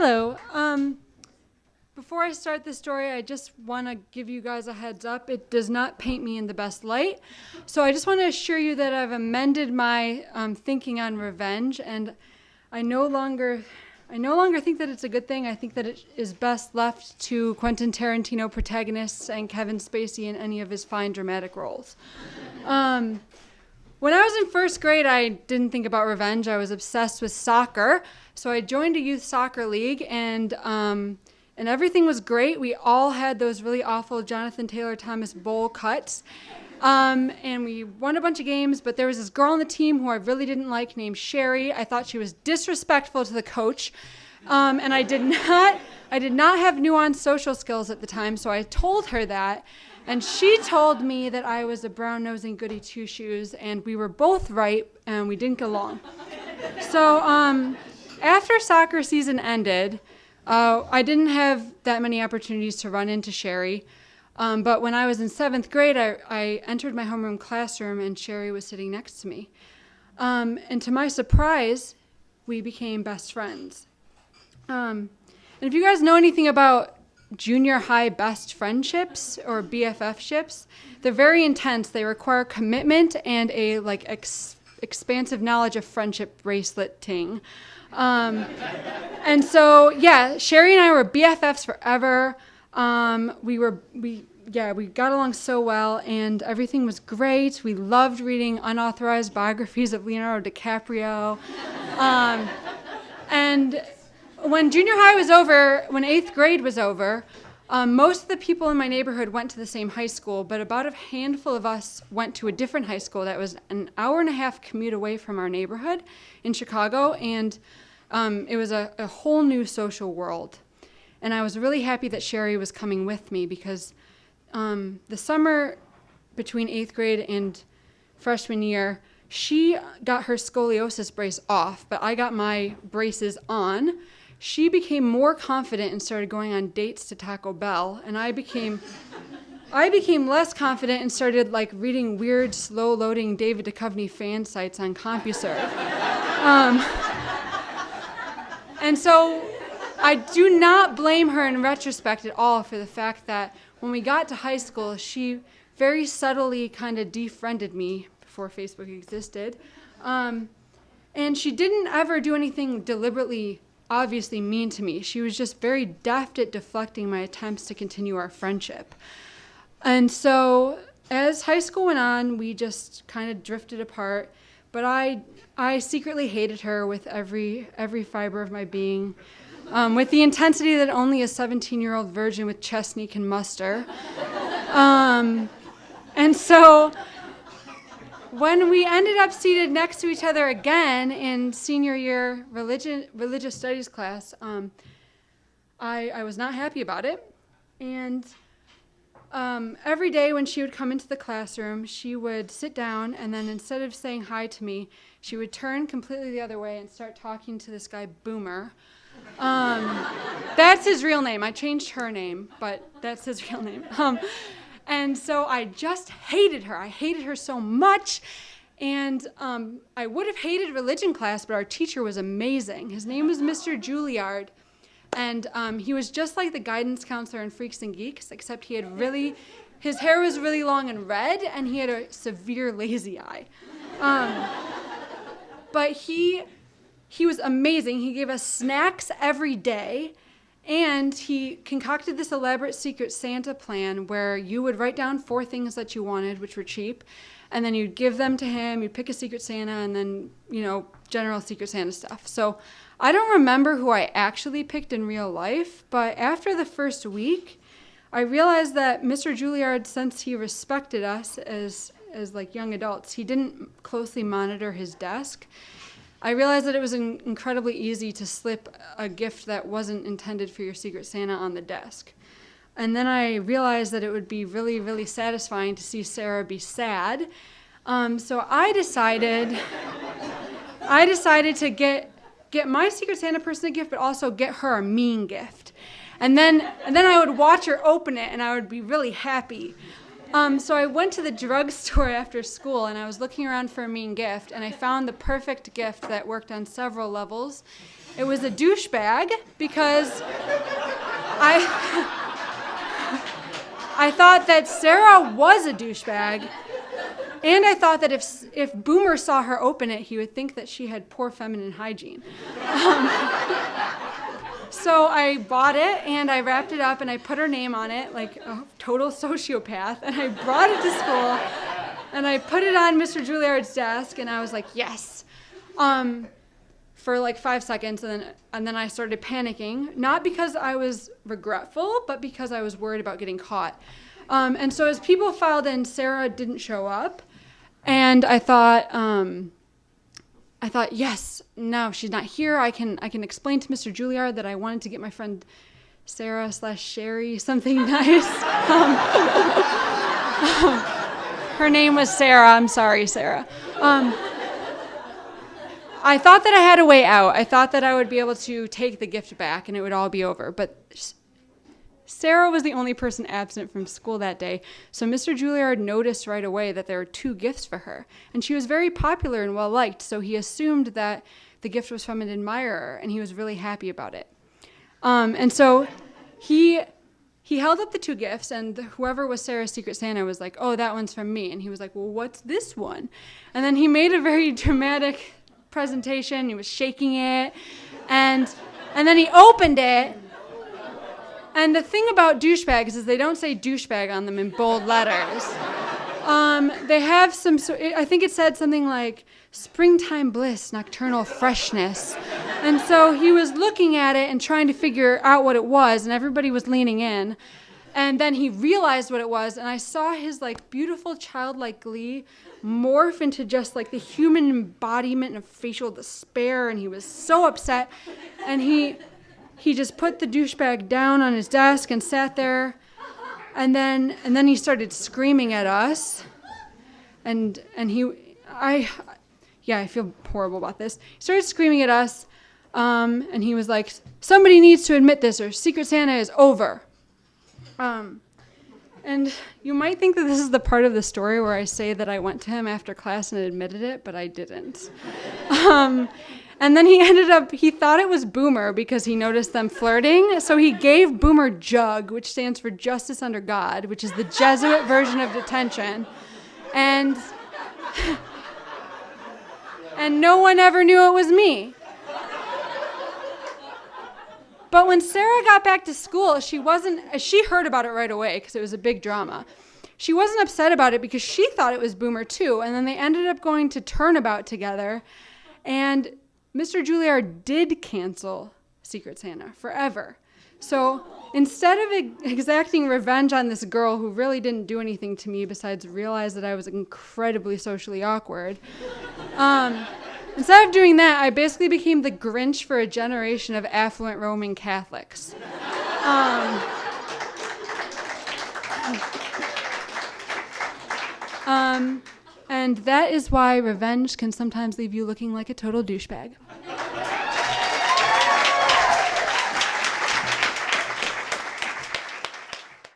Hello. Before I start this story, I just want to give you guys a heads up. It does not paint me in the best light. So I just want to assure you that I've amended my thinking on revenge, and I no longer think that it's a good thing. I think that it is best left to Quentin Tarantino protagonists and Kevin Spacey in any of his fine dramatic roles. When I was in first grade, I didn't think about revenge. I was obsessed with soccer. So I joined a youth soccer league, and everything was great. We all had those really awful Jonathan Taylor Thomas bowl cuts. And we won a bunch of games, but there was this girl on the team who I really didn't like named Sherry. I thought she was disrespectful to the coach. And I did not have nuanced social skills at the time, so I told her that. And she told me that I was a brown-nosing goody two-shoes, and we were both right, and we didn't get along. So after soccer season ended, I didn't have that many opportunities to run into Sherry. But when I was in 7th grade, I entered my homeroom classroom, and Sherry was sitting next to me. And to my surprise, we became best friends. And if you guys know anything about junior high best friendships or BFF-ships, they're very intense. They require commitment and a expansive knowledge of friendship bracelet-ting. And so, yeah, Sherry and I were BFFs forever. We got along so well, and everything was great. We loved reading unauthorized biographies of Leonardo DiCaprio. And when junior high was over, when 8th grade was over, most of the people in my neighborhood went to the same high school, but about a handful of us went to a different high school that was an hour-and-a-half commute away from our neighborhood in Chicago, and it was a whole new social world. And I was really happy that Sherry was coming with me because the summer between 8th grade and freshman year, she got her scoliosis brace off, but I got my braces on. She became more confident and started going on dates to Taco Bell, and I became less confident and started reading weird, slow-loading David Duchovny fan sites on CompuServe. And so I do not blame her in retrospect at all for the fact that when we got to high school, she very subtly kind of defriended me before Facebook existed. And she didn't ever do anything deliberately, obviously mean to me. She was just very deft at deflecting my attempts to continue our friendship. And so as high school went on, we just kind of drifted apart. But I secretly hated her with every fiber of my being, with the intensity that only a 17-year-old virgin with chestnut can muster. And so when we ended up seated next to each other again in senior year religious studies class, I was not happy about it. And every day when she would come into the classroom, she would sit down, and then instead of saying hi to me, she would turn completely the other way and start talking to this guy, Boomer. That's his real name. I changed her name, but that's his real name. And so I just hated her. I hated her so much. And I would have hated religion class, but our teacher was amazing. His name was Mr. Juilliard. And he was just like the guidance counselor in Freaks and Geeks, except his hair was really long and red, and he had a severe lazy eye. But he was amazing. He gave us snacks every day. And he concocted this elaborate Secret Santa plan where you would write down 4 things that you wanted, which were cheap, and then you'd give them to him, you'd pick a Secret Santa, and then, general Secret Santa stuff. So I don't remember who I actually picked in real life, but after the first week, I realized that Mr. Juilliard, since he respected us as young adults, he didn't closely monitor his desk. I realized that it was incredibly easy to slip a gift that wasn't intended for your Secret Santa on the desk. And then I realized that it would be really, really satisfying to see Sarah be sad. So I decided to get my Secret Santa person a gift, but also get her a mean gift. And then I would watch her open it, and I would be really happy. So I went to the drugstore after school, and I was looking around for a mean gift, and I found the perfect gift that worked on several levels. It was a douchebag because I thought that Sarah was a douchebag, and I thought that if Boomer saw her open it, he would think that she had poor feminine hygiene. So I bought it, and I wrapped it up, and I put her name on it like a total sociopath, and I brought it to school, and I put it on Mr. Juilliard's desk, and I was like, yes. For like 5 seconds, and then I started panicking, not because I was regretful, but because I was worried about getting caught. And so as people filed in, Sarah didn't show up, and I thought, yes, no, she's not here. I can explain to Mr. Juilliard that I wanted to get my friend Sarah/Sherry something nice. Her name was Sarah. I'm sorry, Sarah. I thought that I had a way out. I thought that I would be able to take the gift back and it would all be over. But Sarah was the only person absent from school that day, so Mr. Juilliard noticed right away that there were 2 gifts for her. And she was very popular and well-liked, so he assumed that the gift was from an admirer, and he was really happy about it. And so he held up the 2 gifts, and whoever was Sarah's Secret Santa was like, oh, that one's from me. And he was like, well, what's this one? And then he made a very dramatic presentation. He was shaking it, and then he opened it. And the thing about douchebags is they don't say douchebag on them in bold letters. They have some, I think it said something like springtime bliss, nocturnal freshness. And so he was looking at it and trying to figure out what it was, and everybody was leaning in. And then he realized what it was, and I saw his like beautiful childlike glee morph into just like the human embodiment of facial despair, and he was so upset. And he just put the douchebag down on his desk and sat there, and then he started screaming at us, I feel horrible about this. He started screaming at us, and he was like, somebody needs to admit this or Secret Santa is over. And you might think that this is the part of the story where I say that I went to him after class and admitted it, but I didn't. And then he thought it was Boomer because he noticed them flirting, so he gave Boomer Jug, which stands for Justice Under God, which is the Jesuit version of detention. And no one ever knew it was me. But when Sarah got back to school, she heard about it right away because it was a big drama. She wasn't upset about it because she thought it was Boomer too, and then they ended up going to Turnabout together, and Mr. Juilliard did cancel Secret Santa forever. So instead of exacting revenge on this girl who really didn't do anything to me besides realize that I was incredibly socially awkward, instead of doing that, I basically became the Grinch for a generation of affluent Roman Catholics. And that is why revenge can sometimes leave you looking like a total douchebag.